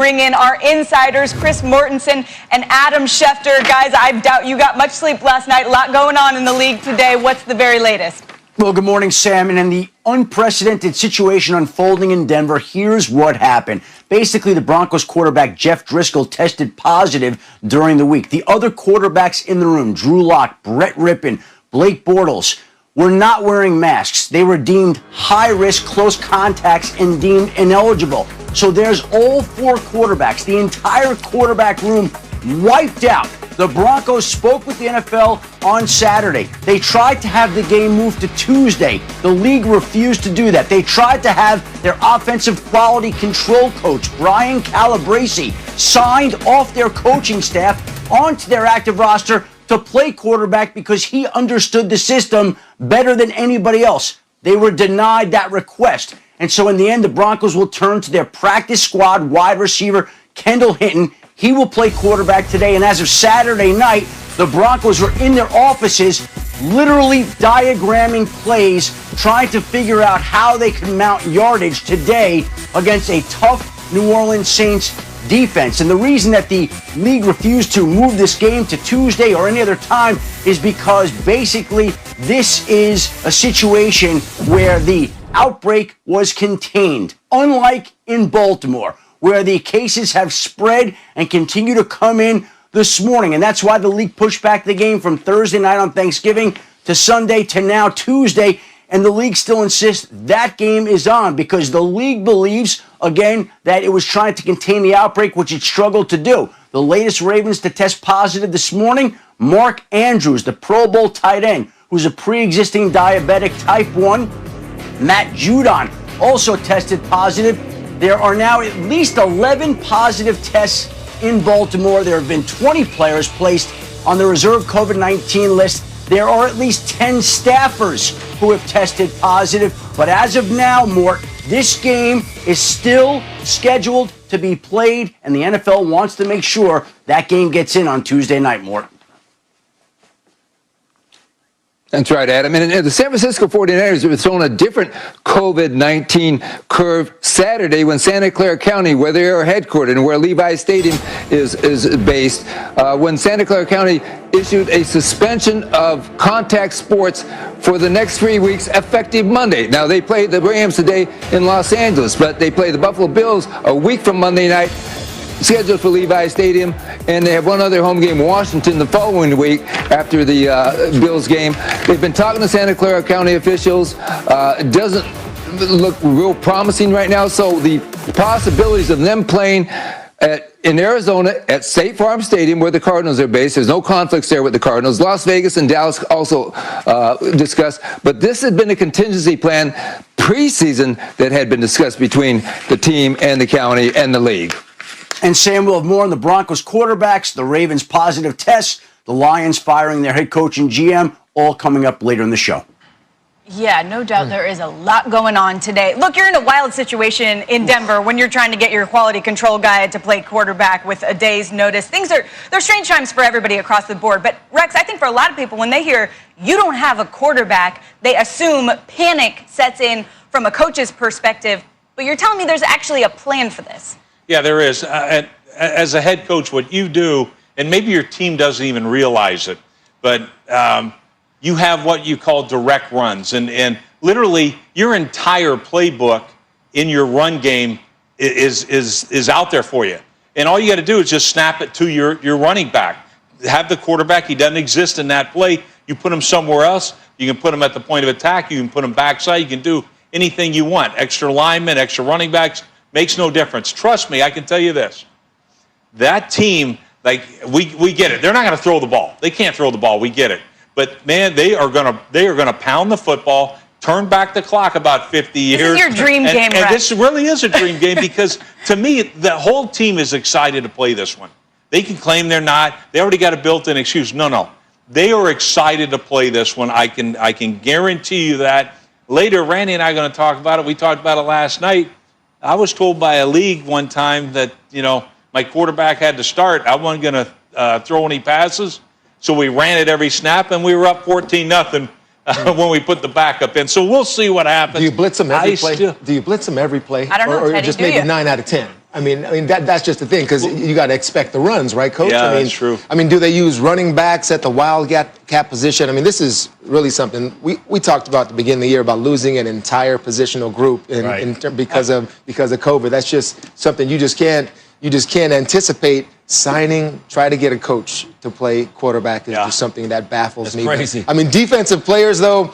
Bring in our insiders, Chris Mortensen and Adam Schefter. Guys, I doubt you got much sleep last night. A lot going on in the league today. What's the very latest? Well, good morning, Sam. And in the unprecedented situation unfolding in Denver, here's what happened. Basically, the Broncos quarterback Jeff Driscoll tested positive during the week. The other quarterbacks in the room, Drew Lock, Brett Rippon, Blake Bortles, were not wearing masks. They were deemed high-risk, close contacts and deemed ineligible. So there's all four quarterbacks, the entire quarterback room wiped out. The Broncos spoke with the NFL on Saturday. They tried to have the game moved to Tuesday. The league refused to do that. They tried to have their offensive quality control coach, Brian Calabrese, signed off their coaching staff onto their active roster to play quarterback because he understood the system better than anybody else. They were denied that request. And so in the end, the Broncos will turn to their practice squad wide receiver, Kendall Hinton. He will play quarterback today. And as of Saturday night, the Broncos were in their offices literally diagramming plays, trying to figure out how they could mount yardage today against a tough New Orleans Saints defense. And the reason that the league refused to move this game to Tuesday or any other time is because basically this is a situation where the outbreak was contained, unlike in Baltimore, where the cases have spread and continue to come in this morning. And that's why the league pushed back the game from Thursday night on Thanksgiving to Sunday to now Tuesday. And the league still insists that game is on because the league believes, again, that it was trying to contain the outbreak, which it struggled to do. The latest Ravens to test positive this morning, Mark Andrews, the Pro Bowl tight end, who's a pre-existing diabetic type 1. Matt Judon also tested positive. There are now at least 11 positive tests in Baltimore. There have been 20 players placed on the reserve COVID-19 list. There are at least 10 staffers who have tested positive. But as of now, Mort, this game is still scheduled to be played, and the NFL wants to make sure that game gets in on Tuesday night, Mort. That's right, Adam. And the San Francisco 49ers were thrown a different COVID-19 curve Saturday when Santa Clara County, where they are headquartered and where Levi Stadium is based, when Santa Clara County issued a suspension of contact sports for the next 3 weeks, effective Monday. Now, they play the Rams today in Los Angeles, but they play the Buffalo Bills a week from Monday night, scheduled for Levi Stadium, and they have one other home game, Washington, the following week after the Bills game. They've been talking to Santa Clara County officials. It doesn't look real promising right now, so the possibilities of them playing in Arizona at State Farm Stadium, where the Cardinals are based. There's no conflicts there with the Cardinals. Las Vegas and Dallas also discussed. But this had been a contingency plan preseason that had been discussed between the team and the county and the league. And Sam, will have more on the Broncos quarterbacks, the Ravens' positive tests, the Lions firing their head coach and GM, all coming up later in the show. Yeah, no doubt there is a lot going on today. Look, you're in a wild situation in Denver when you're trying to get your quality control guy to play quarterback with a day's notice. They're strange times for everybody across the board. But, Rex, I think for a lot of people, when they hear you don't have a quarterback, they assume panic sets in from a coach's perspective. But you're telling me there's actually a plan for this. Yeah, there is. As a head coach, what you do, and maybe your team doesn't even realize it, but you have what you call direct runs. And literally, your entire playbook in your run game is out there for you. And all you got to do is just snap it to your running back. Have the quarterback. He doesn't exist in that play. You put him somewhere else. You can put him at the point of attack. You can put him backside. You can do anything you want. Extra linemen, extra running backs. Makes no difference. Trust me, I can tell you this. That team, like, we get it. They're not going to throw the ball. They can't throw the ball. We get it. But, man, they are gonna pound the football, turn back the clock about 50 years. This is your dream game, and this really is a dream game because, to me, the whole team is excited to play this one. They can claim they're not. They already got a built-in excuse. No. They are excited to play this one. I can guarantee you that. Later, Randy and I are going to talk about it. We talked about it last night. I was told by a league one time that, my quarterback had to start. I wasn't going to throw any passes. So we ran it every snap, and we were up 14-0 when we put the backup in. So we'll see what happens. Do you blitz them every play? Do you blitz them every play? I don't know, or Teddy, just maybe 9 out of 10? I mean that's just the thing, because you got to expect the runs, right, Coach? Yeah, I mean, that's true. I mean, do they use running backs at the wildcat position? I mean, this is really something we talked about at the beginning of the year about losing an entire positional group because of COVID. That's just something you just can't anticipate. Try to get a coach to play quarterback is just something that baffles me. Crazy. I mean, defensive players though,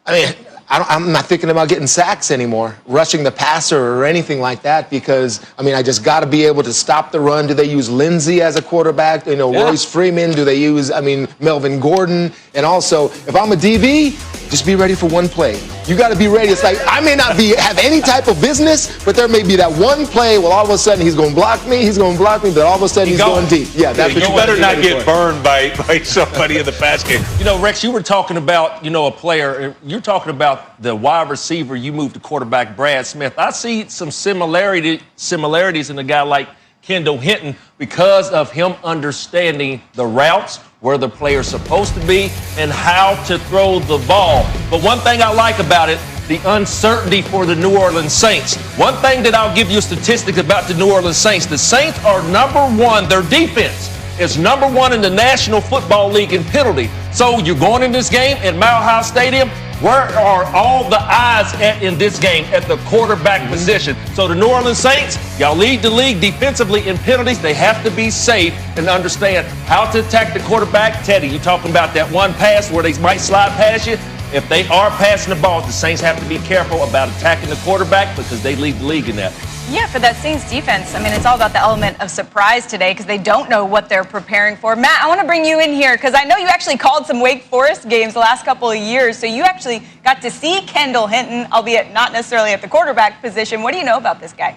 I mean, I'm not thinking about getting sacks anymore, rushing the passer or anything like that, because, I mean, I just got to be able to stop the run. Do they use Lindsey as a quarterback? Royce Freeman? Do they use, Melvin Gordon? And also, if I'm a DB, just be ready for one play. You got to be ready. It's like, I may not have any type of business, but there may be that one play. Well, all of a sudden he's going to block me, but all of a sudden he's going deep. Yeah, that's what you better not get burned by somebody in the pass game. Rex, you were talking about, a player. You're talking about the wide receiver. You moved to quarterback Brad Smith. I see some similarities in a guy like Kendall Hinton because of him understanding the routes, where the player's supposed to be, and how to throw the ball. But one thing I like about it, the uncertainty for the New Orleans Saints. One thing that I'll give you a statistic about the New Orleans Saints. The Saints are #1. Their defense is #1 in the National Football League in penalty. So you're going in this game at Mile High Stadium. Where are all the eyes at in this game at the quarterback position? So the New Orleans Saints, y'all lead the league defensively in penalties. They have to be safe and understand how to attack the quarterback. Teddy, you talking about that one pass where they might slide past you? If they are passing the ball, the Saints have to be careful about attacking the quarterback because they lead the league in that. Yeah, for that Saints defense, it's all about the element of surprise today because they don't know what they're preparing for. Matt, I want to bring you in here because I know you actually called some Wake Forest games the last couple of years, so you actually got to see Kendall Hinton, albeit not necessarily at the quarterback position. What do you know about this guy?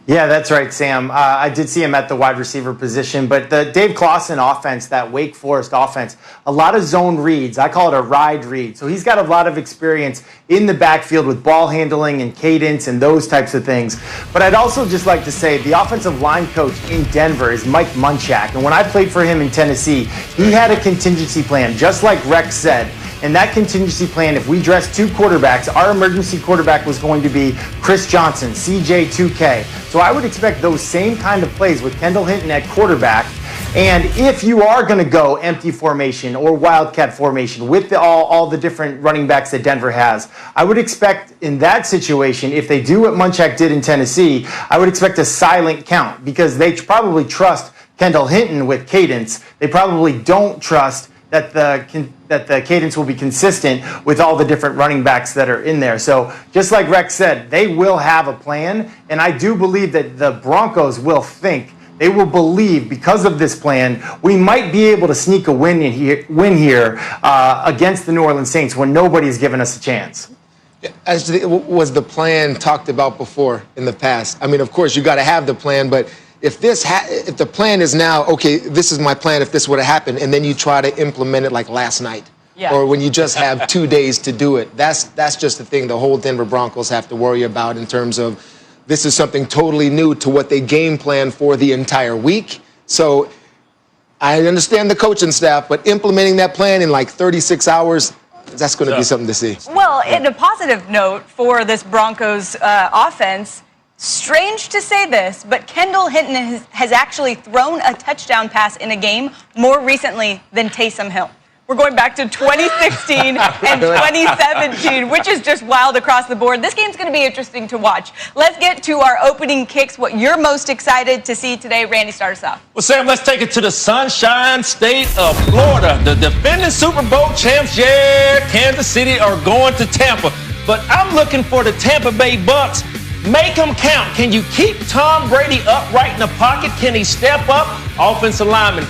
Yeah, that's right, Sam. I did see him at the wide receiver position, but the Dave Clawson offense, that Wake Forest offense, a lot of zone reads. I call it a ride read. So he's got a lot of experience in the backfield with ball handling and cadence and those types of things. But I'd also just like to say the offensive line coach in Denver is Mike Munchak. And when I played for him in Tennessee, he had a contingency plan, just like Rex said. And that contingency plan, if we dressed 2 quarterbacks, our emergency quarterback was going to be Chris Johnson, CJ2K. So I would expect those same kind of plays with Kendall Hinton at quarterback. And if you are going to go empty formation or wildcat formation with all the different running backs that Denver has, I would expect in that situation, if they do what Munchak did in Tennessee, I would expect a silent count because they probably trust Kendall Hinton with cadence. They probably don't trust that the cadence will be consistent with all the different running backs that are in there. So just like Rex said, they will have a plan, and I do believe that the Broncos will believe because of this plan, we might be able to sneak a win here against the New Orleans Saints when nobody's given us a chance. As was the plan talked about before in the past? Of course, you got to have the plan, but if the plan is now, okay, this is my plan if this would have happened, and then you try to implement it like last night, or when you just have 2 days to do it, that's just the thing the whole Denver Broncos have to worry about in terms of this is something totally new to what they game plan for the entire week. So I understand the coaching staff, but implementing that plan in like 36 hours, that's going to be something to see. Well, in a positive note for this Broncos offense, strange to say this, but Kendall Hinton has actually thrown a touchdown pass in a game more recently than Taysom Hill. We're going back to 2016 and 2017, which is just wild across the board. This game's going to be interesting to watch. Let's get to our opening kicks, what you're most excited to see today. Randy, start us off. Well, Sam, let's take it to the Sunshine State of Florida. The defending Super Bowl champs, Kansas City, are going to Tampa. But I'm looking for the Tampa Bay Bucks. Make them count. Can you keep Tom Brady upright in the pocket? Can he step up? Offensive lineman.